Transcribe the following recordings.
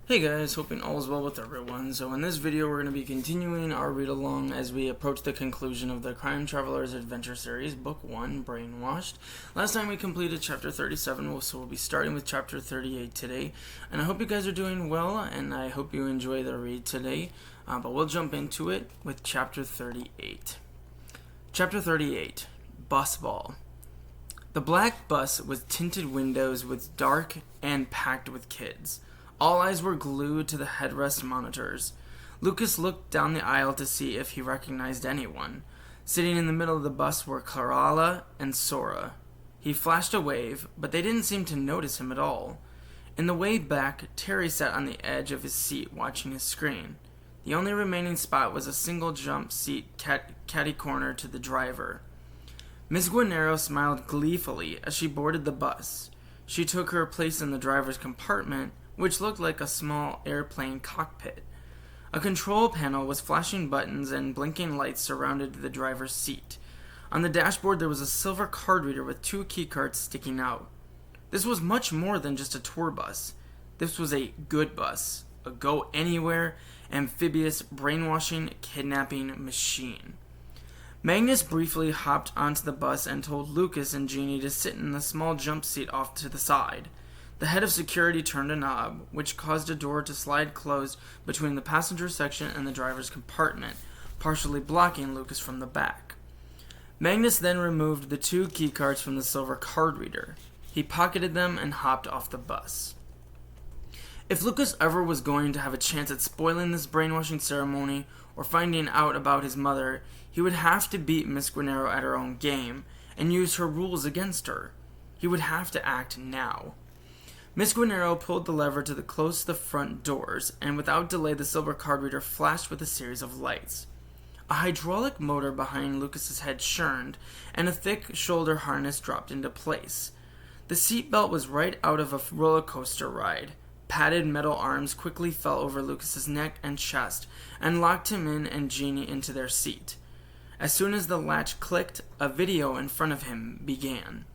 Hey guys, hoping all is well with everyone. So in this video we're going to be continuing our read-along as we approach the conclusion of the Crime Traveler's Adventure Series, Book 1, Brainwashed. Last time we completed Chapter 37, so we'll be starting with Chapter 38 today. And I hope you guys are doing well, and I hope you enjoy the read today. But we'll jump into it with Chapter 38. Chapter 38, Busball. The black bus with tinted windows was dark and packed with kids. All eyes were glued to the headrest monitors. Lucas looked down the aisle to see if he recognized anyone. Sitting in the middle of the bus were Carala and Sora. He flashed a wave, but they didn't seem to notice him at all. In the way back, Terry sat on the edge of his seat watching his screen. The only remaining spot was a single jump seat catty-corner to the driver. Miss Guenerro smiled gleefully as she boarded the bus. She took her place in the driver's compartment, which looked like a small airplane cockpit. A control panel was flashing buttons and blinking lights surrounded the driver's seat. On the dashboard there was a silver card reader with 2 keycards sticking out. This was much more than just a tour bus. This was a good bus, a go-anywhere, amphibious, brainwashing, kidnapping machine. Magnus briefly hopped onto the bus and told Lucas and Gini to sit in the small jump seat off to the side. The head of security turned a knob, which caused a door to slide closed between the passenger section and the driver's compartment, partially blocking Lucas from the back. Magnus then removed the 2 keycards from the silver card reader. He pocketed them and hopped off the bus. If Lucas ever was going to have a chance at spoiling this brainwashing ceremony or finding out about his mother, he would have to beat Miss Guenerro at her own game and use her rules against her. He would have to act now. Miss Guenerro pulled the lever to close the front doors, and without delay the silver card reader flashed with a series of lights. A hydraulic motor behind Lucas's head churned, and a thick shoulder harness dropped into place. The seatbelt was right out of a roller coaster ride. Padded metal arms quickly fell over Lucas's neck and chest, and locked him in and Gini into their seat. As soon as the latch clicked, a video in front of him began.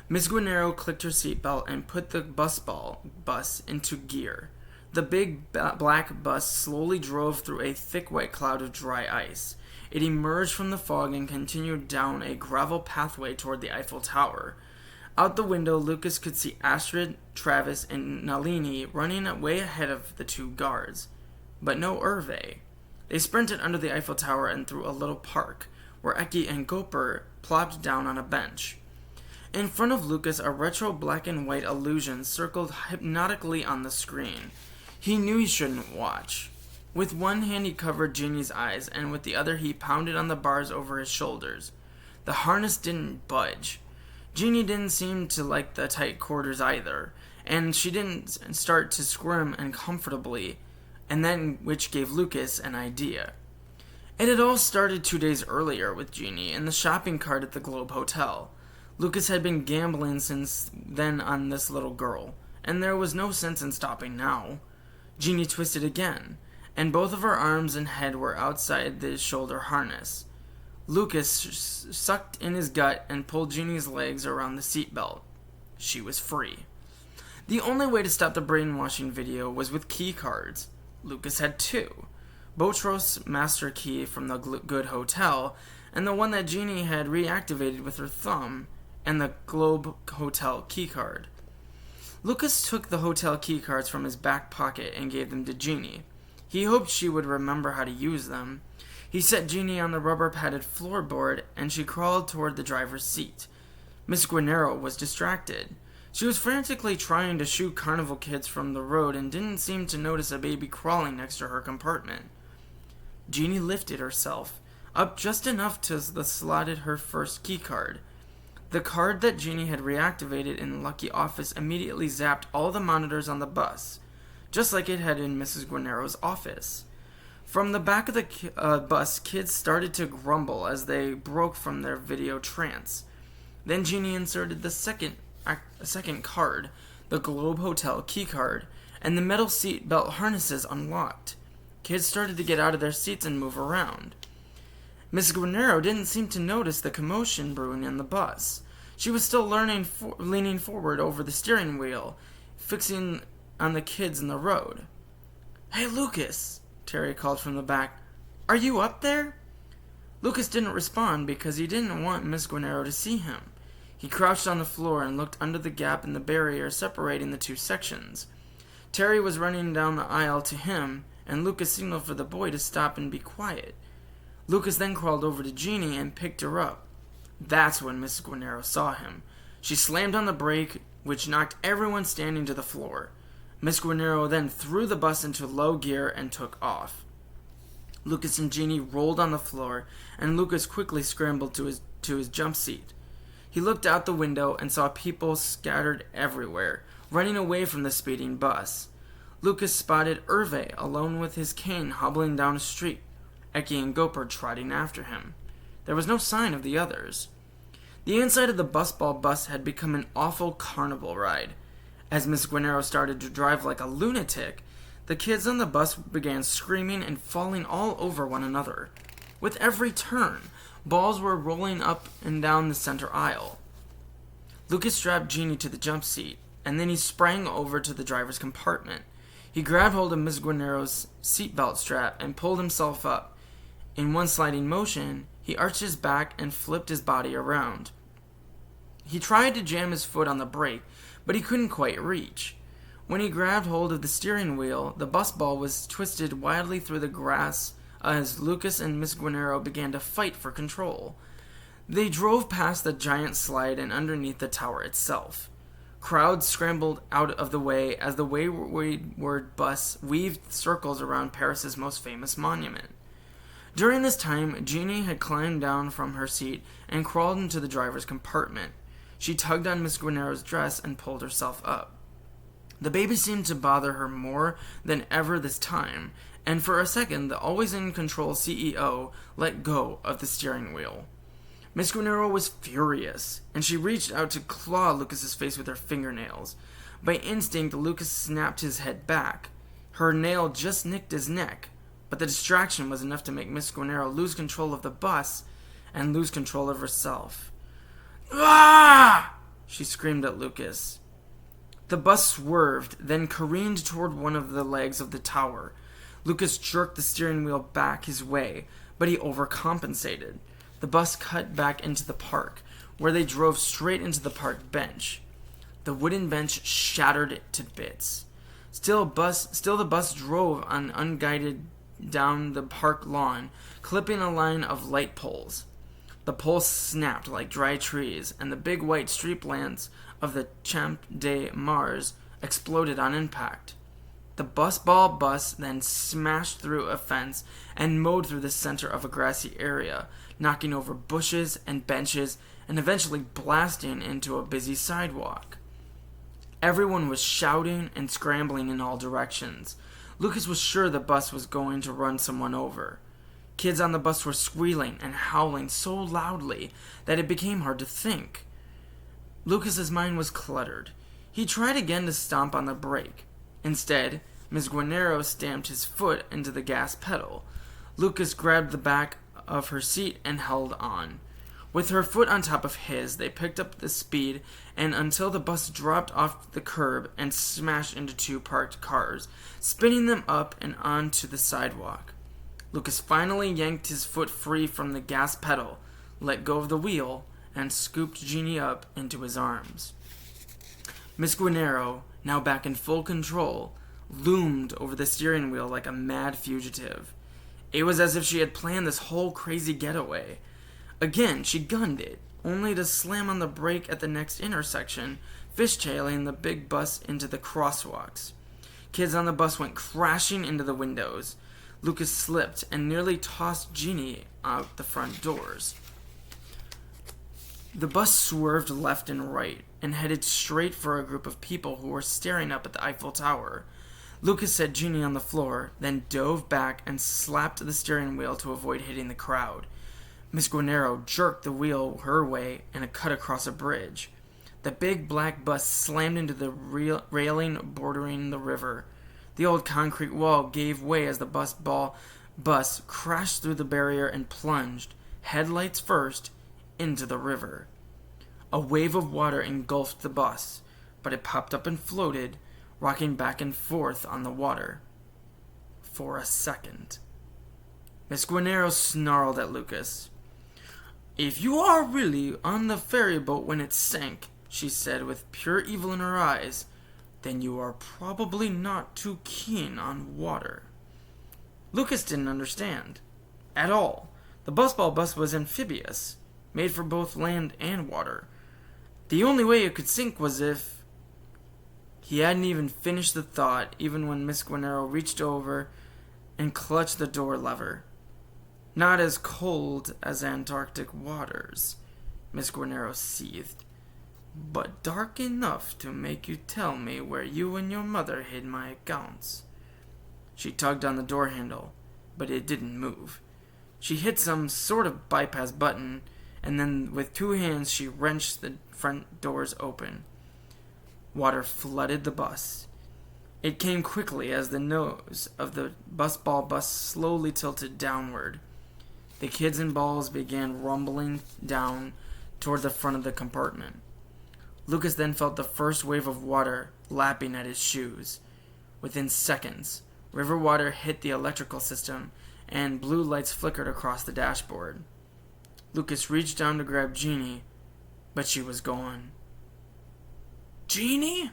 Miss Guenerro clicked her seatbelt and put the bus into gear. The big black bus slowly drove through a thick white cloud of dry ice. It emerged from the fog and continued down a gravel pathway toward the Eiffel Tower. Out the window, Lucas could see Astrid, Travis, and Nalini running way ahead of the 2 guards. But no Hervé. They sprinted under the Eiffel Tower and through a little park, where Eki and Gopur plopped down on a bench. In front of Lucas, a retro black and white illusion circled hypnotically on the screen. He knew he shouldn't watch. With one hand he covered Gini's eyes, and with the other he pounded on the bars over his shoulders. The harness didn't budge. Gini didn't seem to like the tight quarters either, and she didn't start to squirm uncomfortably, and then which gave Lucas an idea. It had all started 2 days earlier with Gini in the shopping cart at the Globe Hotel. Lucas had been gambling since then on this little girl, and there was no sense in stopping now. Gini twisted again, and both of her arms and head were outside the shoulder harness. Lucas sucked in his gut and pulled Gini's legs around the seatbelt. She was free. The only way to stop the brainwashing video was with key cards. Lucas had 2. Botros' master key from the Good Hotel, and the one that Gini had reactivated with her thumb, and the Globe Hotel keycard. Lucas took the hotel keycards from his back pocket and gave them to Gini. He hoped she would remember how to use them. He set Gini on the rubber-padded floorboard, and she crawled toward the driver's seat. Miss Guenerro was distracted. She was frantically trying to shoo carnival kids from the road and didn't seem to notice a baby crawling next to her compartment. Gini lifted herself, up just enough to slotted her first keycard. The card that Gini had reactivated in the Lucky office immediately zapped all the monitors on the bus, just like it had in Mrs. Guenerro's office. From the back of the bus, kids started to grumble as they broke from their video trance. Then Gini inserted the second card, the Globe Hotel keycard, and the metal seat belt harnesses unlocked. Kids started to get out of their seats and move around. Miss Gunerro didn't seem to notice the commotion brewing in the bus. She was still leaning forward over the steering wheel, fixing on the kids in the road. "Hey, Lucas," Terry called from the back. "Are you up there?" Lucas didn't respond because he didn't want Miss Guenerro to see him. He crouched on the floor and looked under the gap in the barrier separating the two sections. Terry was running down the aisle to him, and Lucas signaled for the boy to stop and be quiet. Lucas then crawled over to Gini and picked her up. That's when Miss Guenerro saw him. She slammed on the brake, which knocked everyone standing to the floor. Miss Guenerro then threw the bus into low gear and took off. Lucas and Gini rolled on the floor, and Lucas quickly scrambled to his jump seat. He looked out the window and saw people scattered everywhere, running away from the speeding bus. Lucas spotted Hervé alone with his cane hobbling down a street, Eki and Gopher trotting after him. There was no sign of the others. The inside of the Busball bus had become an awful carnival ride. As Miss Guenerro started to drive like a lunatic, the kids on the bus began screaming and falling all over one another. With every turn, balls were rolling up and down the center aisle. Lucas strapped Gini to the jump seat, and then he sprang over to the driver's compartment. He grabbed hold of Miss Guenerro's seatbelt strap and pulled himself up. In one sliding motion, he arched his back and flipped his body around. He tried to jam his foot on the brake, but he couldn't quite reach. When he grabbed hold of the steering wheel, the bus ball was twisted wildly through the grass as Lucas and Miss Guenerro began to fight for control. They drove past the giant slide and underneath the tower itself. Crowds scrambled out of the way as the wayward bus weaved circles around Paris's most famous monument. During this time, Gini had climbed down from her seat and crawled into the driver's compartment. She tugged on Miss Guenerro's dress and pulled herself up. The baby seemed to bother her more than ever this time, and for a second the always-in-control CEO let go of the steering wheel. Miss Gunerro was furious, and she reached out to claw Lucas's face with her fingernails. By instinct, Lucas snapped his head back. Her nail just nicked his neck, but the distraction was enough to make Miss Guenerro lose control of the bus and lose control of herself. "Ah!" she screamed at Lucas. The bus swerved, then careened toward one of the legs of the tower. Lucas jerked the steering wheel back his way, but he overcompensated. The bus cut back into the park, where they drove straight into the park bench. The wooden bench shattered to bits. Still the bus drove on unguided down the park lawn, clipping a line of light poles. The poles snapped like dry trees, and the big white street lamps of the Champ de Mars exploded on impact. The Busball bus then smashed through a fence and mowed through the center of a grassy area, knocking over bushes and benches and eventually blasting into a busy sidewalk. Everyone was shouting and scrambling in all directions. Lucas was sure the bus was going to run someone over. Kids on the bus were squealing and howling so loudly that it became hard to think. Lucas's mind was cluttered. He tried again to stomp on the brake. Instead, Miss Guenerro stamped his foot into the gas pedal. Lucas grabbed the back of her seat and held on. With her foot on top of his, they picked up the speed and until the bus dropped off the curb and smashed into two parked cars, spinning them up and onto the sidewalk. Lucas finally yanked his foot free from the gas pedal, let go of the wheel, and scooped Gini up into his arms. Miss Guenerro, now back in full control, loomed over the steering wheel like a mad fugitive. It was as if she had planned this whole crazy getaway. Again, she gunned it, only to slam on the brake at the next intersection, fishtailing the big bus into the crosswalks. Kids on the bus went crashing into the windows. Lucas slipped and nearly tossed Gini out the front doors. The bus swerved left and right and headed straight for a group of people who were staring up at the Eiffel Tower. Lucas set Gini on the floor, then dove back and slapped the steering wheel to avoid hitting the crowd. Miss Guenerro jerked the wheel her way and it cut across a bridge. The big black bus slammed into the railing bordering the river. The old concrete wall gave way as the bus crashed through the barrier and plunged, headlights first, into the river. A wave of water engulfed the bus, but it popped up and floated, rocking back and forth on the water. for a second. Miss Guenerro snarled at Lucas. "If you are really on the ferry boat when it sank," she said with pure evil in her eyes, "then you are probably not too keen on water." Lucas didn't understand. At all. The Busball bus was amphibious, made for both land and water. The only way it could sink was if... He hadn't even finished the thought, even when Miss Guenerro reached over and clutched the door lever. "Not as cold as Antarctic waters," Miss Guenerro seethed, "but dark enough to make you tell me where you and your mother hid my accounts." She tugged on the door handle, but it didn't move. She hit some sort of bypass button, and then with two hands she wrenched the front doors open. Water flooded the bus. It came quickly as the nose of the Busball bus slowly tilted downward. The kids and balls began rumbling down toward the front of the compartment. Lucas then felt the first wave of water lapping at his shoes. Within seconds, river water hit the electrical system, and blue lights flickered across the dashboard. Lucas reached down to grab Gini, but she was gone. "Gini?"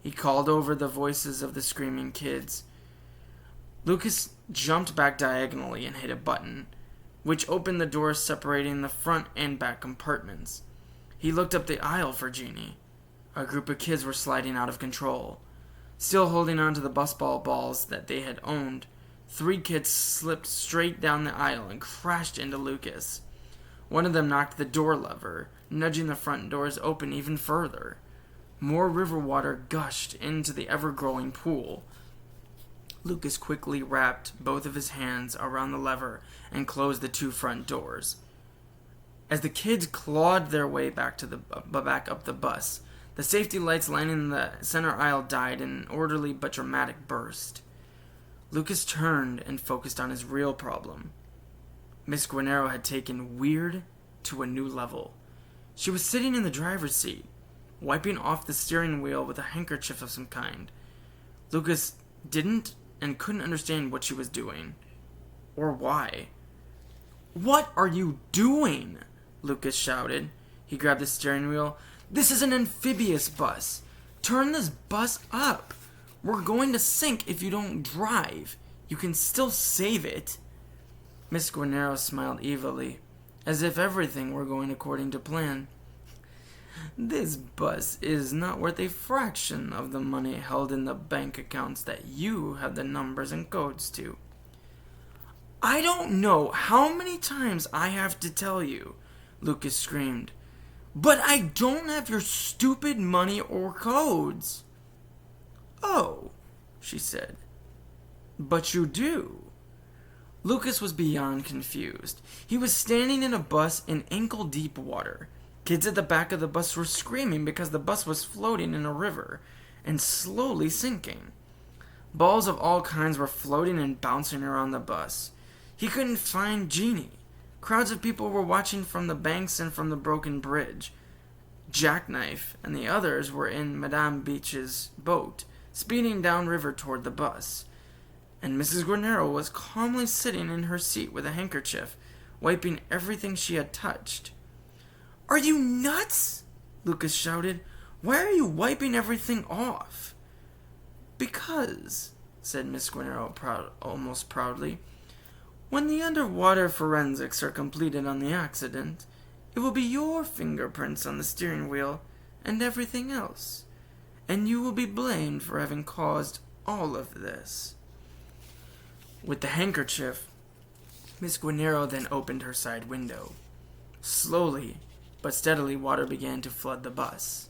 he called over the voices of the screaming kids. Lucas jumped back diagonally and hit a button, which opened the doors separating the front and back compartments. He looked up the aisle for Gini. A group of kids were sliding out of control. Still holding on to the Busball balls that they had owned, 3 kids slipped straight down the aisle and crashed into Lucas. One of them knocked the door lever, nudging the front doors open even further. More river water gushed into the ever-growing pool. Lucas quickly wrapped both of his hands around the lever and closed the 2 front doors. As the kids clawed their way back up the bus, the safety lights lining the center aisle died in an orderly but dramatic burst. Lucas turned and focused on his real problem. Miss Guenerro had taken weird to a new level. She was sitting in the driver's seat, wiping off the steering wheel with a handkerchief of some kind. Lucas didn't and couldn't understand what she was doing, or why. "What are you doing?" Lucas shouted. He grabbed the steering wheel. "This is an amphibious bus. Turn this bus up. We're going to sink if you don't drive. You can still save it." Miss Guenerro smiled evilly, as if everything were going according to plan. "This bus is not worth a fraction of the money held in the bank accounts that you have the numbers and codes to." "I don't know how many times I have to tell you," Lucas screamed, "but I don't have your stupid money or codes." "Oh," she said, "but you do." Lucas was beyond confused. He was standing in a bus in ankle-deep water. Kids at the back of the bus were screaming because the bus was floating in a river and slowly sinking. Balls of all kinds were floating and bouncing around the bus. He couldn't find Gini. Crowds of people were watching from the banks and from the broken bridge. Jackknife and the others were in Madame Beach's boat, speeding downriver toward the bus. And Mrs. Gunerro was calmly sitting in her seat with a handkerchief, wiping everything she had touched. "Are you nuts?" Lucas shouted. "Why are you wiping everything off?" "Because," said Miss Guenerro almost proudly, "when the underwater forensics are completed on the accident, it will be your fingerprints on the steering wheel and everything else, and you will be blamed for having caused all of this." With the handkerchief, Miss Guenerro then opened her side window. Slowly but steadily, water began to flood the bus.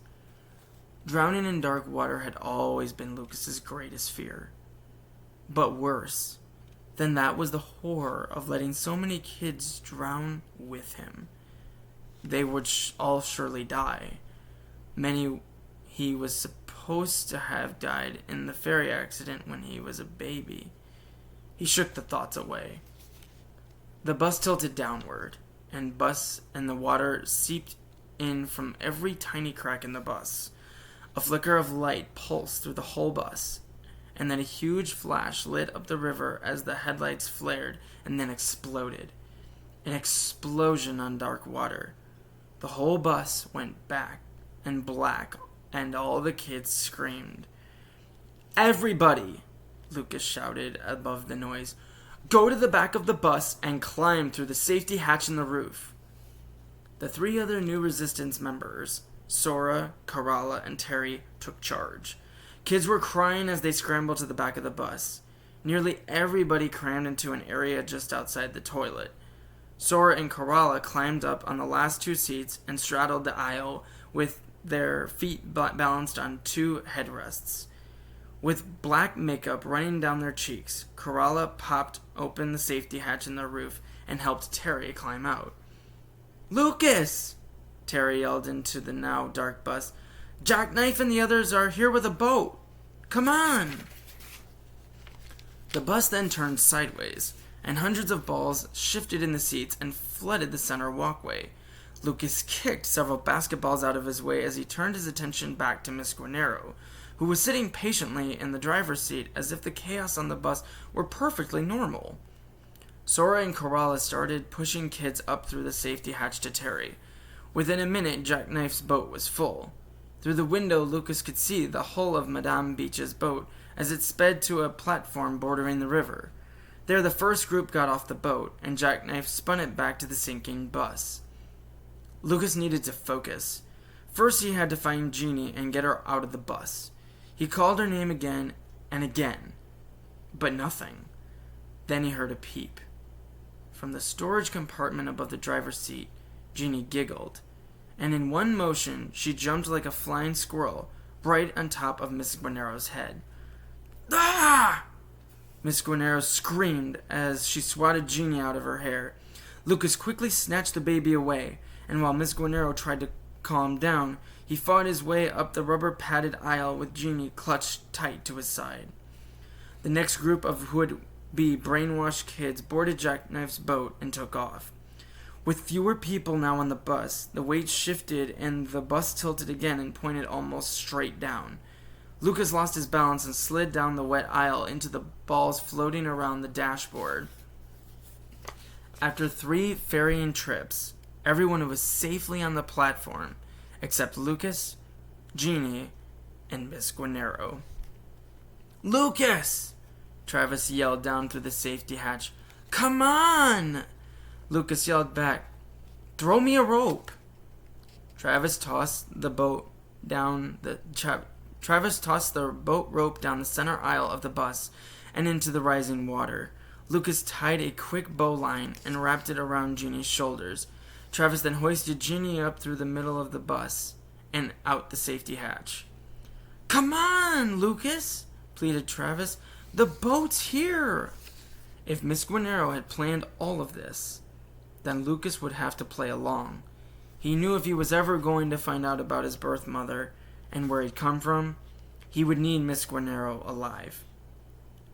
Drowning in dark water had always been Lucas's greatest fear. But worse than that was the horror of letting so many kids drown with him. They would all surely die. Many he was supposed to have died in the ferry accident when he was a baby. He shook the thoughts away. The bus tilted downward, and the water seeped in from every tiny crack in the bus. A flicker of light pulsed through the whole bus, and then a huge flash lit up the river as the headlights flared and then exploded. An explosion on dark water. The whole bus went back and black, and all the kids screamed. "Everybody!" Lucas shouted above the noise. "Go to the back of the bus and climb through the safety hatch in the roof." The 3 other new resistance members, Sora, Kerala, and Terry, took charge. Kids were crying as they scrambled to the back of the bus. Nearly everybody crammed into an area just outside the toilet. Sora and Kerala climbed up on the last 2 seats and straddled the aisle with their feet balanced on 2 headrests. With black makeup running down their cheeks, Kerala popped open the safety hatch in the roof and helped Terry climb out. "Lucas!" Terry yelled into the now dark bus. "Jackknife and the others are here with a boat. Come on!" The bus then turned sideways, and hundreds of balls shifted in the seats and flooded the center walkway. Lucas kicked several basketballs out of his way as he turned his attention back to Miss Guenerro, who was sitting patiently in the driver's seat as if the chaos on the bus were perfectly normal. Sora and Kerala started pushing kids up through the safety hatch to Terry. Within a minute, Jackknife's boat was full. Through the window, Lucas could see the hull of Madame Beach's boat as it sped to a platform bordering the river. There, the first group got off the boat, and Jackknife spun it back to the sinking bus. Lucas needed to focus. First, he had to find Gini and get her out of the bus. He called her name again and again, but nothing. Then he heard a peep. From the storage compartment above the driver's seat, Gini giggled, and in one motion, she jumped like a flying squirrel, right on top of Miss Gunerro's head. "Ah!" Miss Gunerro screamed as she swatted Gini out of her hair. Lucas quickly snatched the baby away, and while Miss Gunerro tried to calm down, he fought his way up the rubber-padded aisle with Gini clutched tight to his side. The next group of would-be brainwashed kids boarded Jackknife's boat and took off. With fewer people now on the bus, the weight shifted and the bus tilted again and pointed almost straight down. Lucas lost his balance and slid down the wet aisle into the balls floating around the dashboard. After 3 ferrying trips, everyone was safely on the platform, except Lucas, Gini, and Miss Gunerro. "Lucas!" Travis yelled down through the safety hatch. "Come on!" Lucas yelled back, "Throw me a rope!" Travis tossed the boat rope down the center aisle of the bus and into the rising water. Lucas tied a quick bowline and wrapped it around Gini's shoulders. Travis then hoisted Gini up through the middle of the bus and out the safety hatch. "Come on, Lucas!" pleaded Travis. "The boat's here!" If Miss Guenerro had planned all of this, then Lucas would have to play along. He knew if he was ever going to find out about his birth mother and where he'd come from, he would need Miss Guenerro alive.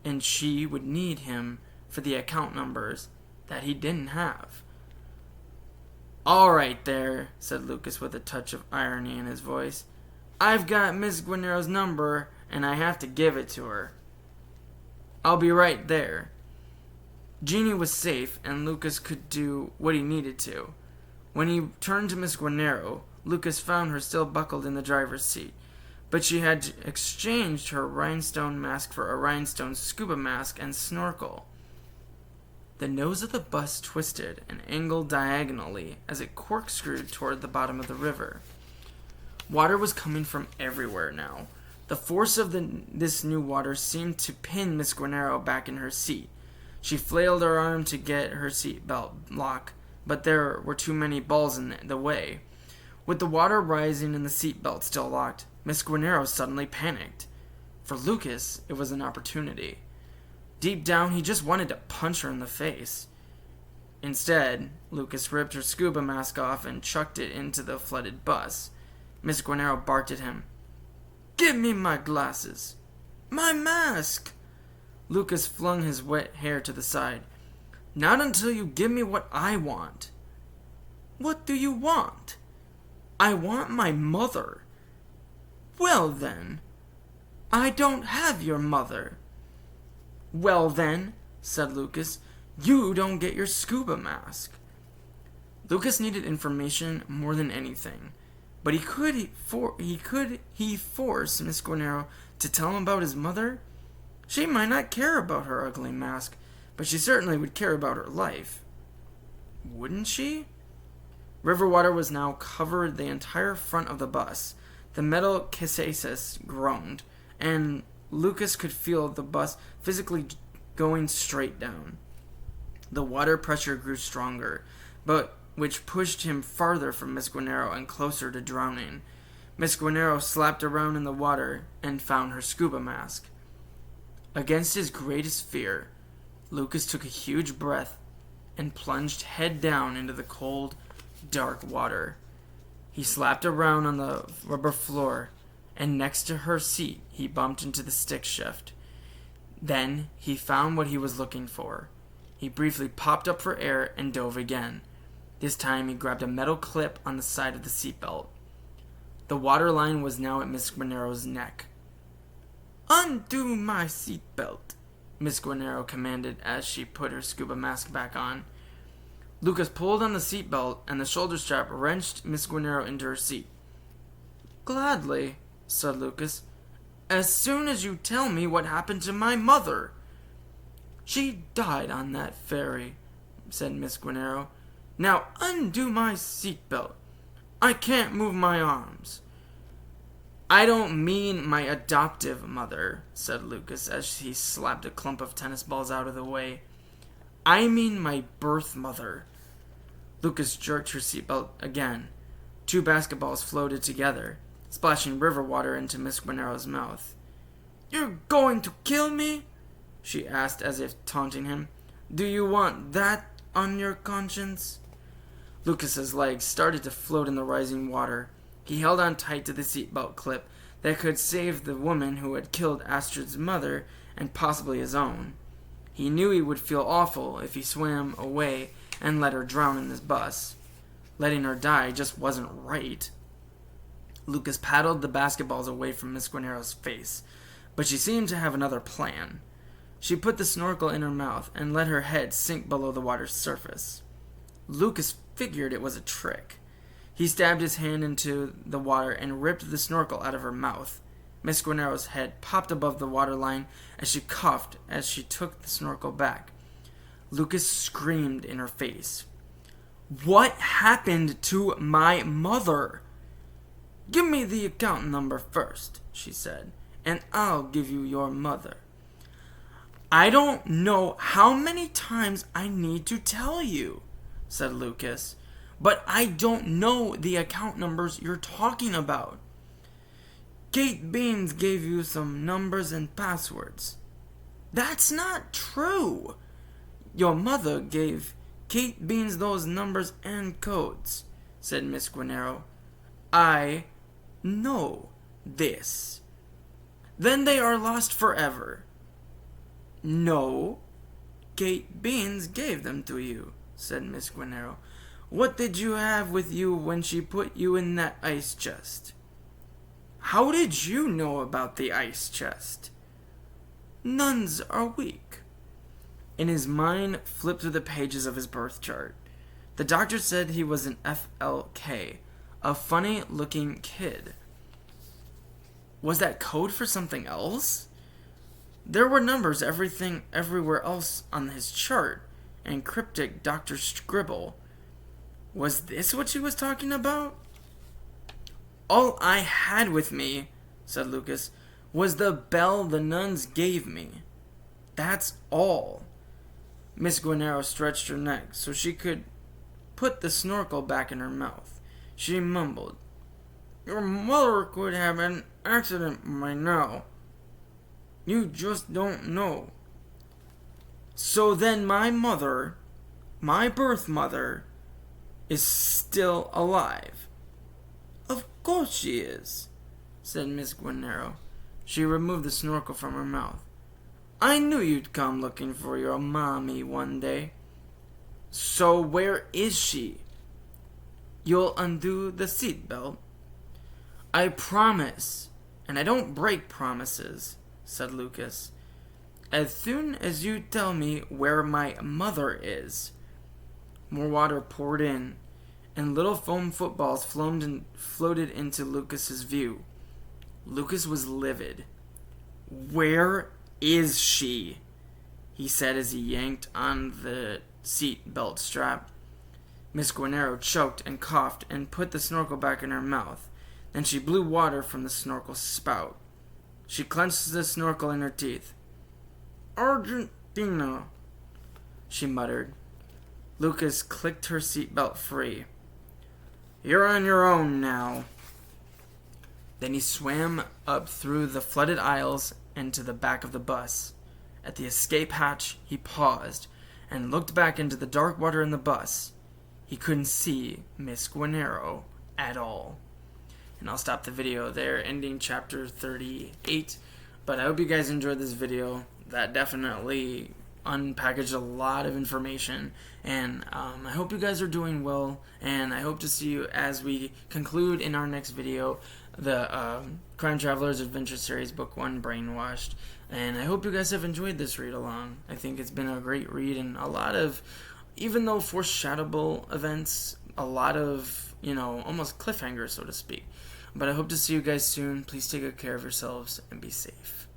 And she would need him for the account numbers that he didn't have. "All right there," said Lucas with a touch of irony in his voice. "I've got Miss Guenerro's number, and I have to give it to her. I'll be right there." Gini was safe, and Lucas could do what he needed to. When he turned to Miss Guenerro, Lucas found her still buckled in the driver's seat, but she had exchanged her rhinestone mask for a rhinestone scuba mask and snorkel. The nose of the bus twisted and angled diagonally as it corkscrewed toward the bottom of the river. Water was coming from everywhere now. The force of this new water seemed to pin Miss Guenerro back in her seat. She flailed her arm to get her seatbelt lock, but there were too many balls in the way. With the water rising and the seatbelt still locked, Miss Guenerro suddenly panicked. For Lucas, it was an opportunity. Deep down, he just wanted to punch her in the face. Instead, Lucas ripped her scuba mask off and chucked it into the flooded bus. Miss Guenerro barked at him. "Give me my glasses! My mask!" Lucas flung his wet hair to the side. "Not until you give me what I want." "What do you want?" "I want my mother." "Well then, I don't have your mother." Well then, said Lucas, you don't get your scuba mask. Lucas needed information more than anything, but could he force Miss Guenerro to tell him about his mother? She might not care about her ugly mask, but she certainly would care about her life. Wouldn't she? River water was now covered the entire front of the bus. The metal chassis groaned, and Lucas could feel the bus physically going straight down. The water pressure grew stronger, but which pushed him farther from Miss Guenerro and closer to drowning. Miss Guenerro slapped around in the water and found her scuba mask. Against his greatest fear, Lucas took a huge breath and plunged head down into the cold, dark water. He slapped around on the rubber floor, and next to her seat, he bumped into the stick shift. Then he found what he was looking for. He briefly popped up for air and dove again. This time he grabbed a metal clip on the side of the seatbelt. The water line was now at Miss Guenerro's neck. Undo my seatbelt, Miss Guenerro commanded as she put her scuba mask back on. Lucas pulled on the seatbelt, and the shoulder strap wrenched Miss Guenerro into her seat. Gladly, said Lucas, as soon as you tell me what happened to my mother. She died on that ferry, said Miss Guenerro. Now undo my seatbelt. I can't move my arms. I don't mean my adoptive mother, said Lucas as he slapped a clump of tennis balls out of the way. I mean my birth mother. Lucas jerked her seatbelt again. 2 basketballs floated together, splashing river water into Miss Guenerro's mouth. You're going to kill me? She asked as if taunting him. Do you want that on your conscience? Lucas's legs started to float in the rising water. He held on tight to the seatbelt clip that could save the woman who had killed Astrid's mother and possibly his own. He knew he would feel awful if he swam away and let her drown in this bus. Letting her die just wasn't right. Lucas paddled the basketballs away from Miss Guenerro's face, but she seemed to have another plan. She put the snorkel in her mouth and let her head sink below the water's surface. Lucas figured it was a trick. He stabbed his hand into the water and ripped the snorkel out of her mouth. Miss Guenerro's head popped above the waterline as she coughed as she took the snorkel back. Lucas screamed in her face. What happened to my mother? Give me the account number first, she said, and I'll give you your mother. I don't know how many times I need to tell you, said Lucas, but I don't know the account numbers you're talking about. Kate Beans gave you some numbers and passwords. That's not true. Your mother gave Kate Beans those numbers and codes, said Miss Guenerro. I know this. Then they are lost forever. No, Kate Beans gave them to you, said Miss Guenerro. What did you have with you when she put you in that ice chest? How did you know about the ice chest? Nuns are weak. And his mind flipped through the pages of his birth chart. The doctor said he was an FLK, a funny-looking kid. Was that code for something else? There were numbers everywhere else on his chart, and cryptic doctor scribble. Was this what she was talking about? All I had with me, said Lucas, was the bell the nuns gave me. That's all. Miss Guenerro stretched her neck so she could put the snorkel back in her mouth. She mumbled, Your mother could have an accident by now. You just don't know. So then my mother, my birth mother, is still alive. Of course she is, said Miss Guenerro. She removed the snorkel from her mouth. I knew you'd come looking for your mommy one day. So where is she? You'll undo the seatbelt. I promise, and I don't break promises, said Lucas. As soon as you tell me where my mother is. More water poured in, and little foam footballs floated into Lucas's view. Lucas was livid. Where is she? He said as he yanked on the seat belt strap. Miss Guenerro choked and coughed and put the snorkel back in her mouth. Then she blew water from the snorkel spout. She clenched the snorkel in her teeth. Argentina, she muttered. Lucas clicked her seatbelt free. You're on your own now. Then he swam up through the flooded aisles and to the back of the bus. At the escape hatch, he paused and looked back into the dark water in the bus. He couldn't see Miss Gunerro at all. And I'll stop the video there, ending chapter 38. But I hope you guys enjoyed this video. That definitely unpackaged a lot of information, and I hope you guys are doing well, and I hope to see you as we conclude in our next video the Crime Travelers Adventure Series Book 1 Brainwashed. And I hope you guys have enjoyed this read along. I think it's been a great read, and a lot of, even though foreshadowable events, a lot of, almost cliffhangers, so to speak. But I hope to see you guys soon. Please take good care of yourselves and be safe.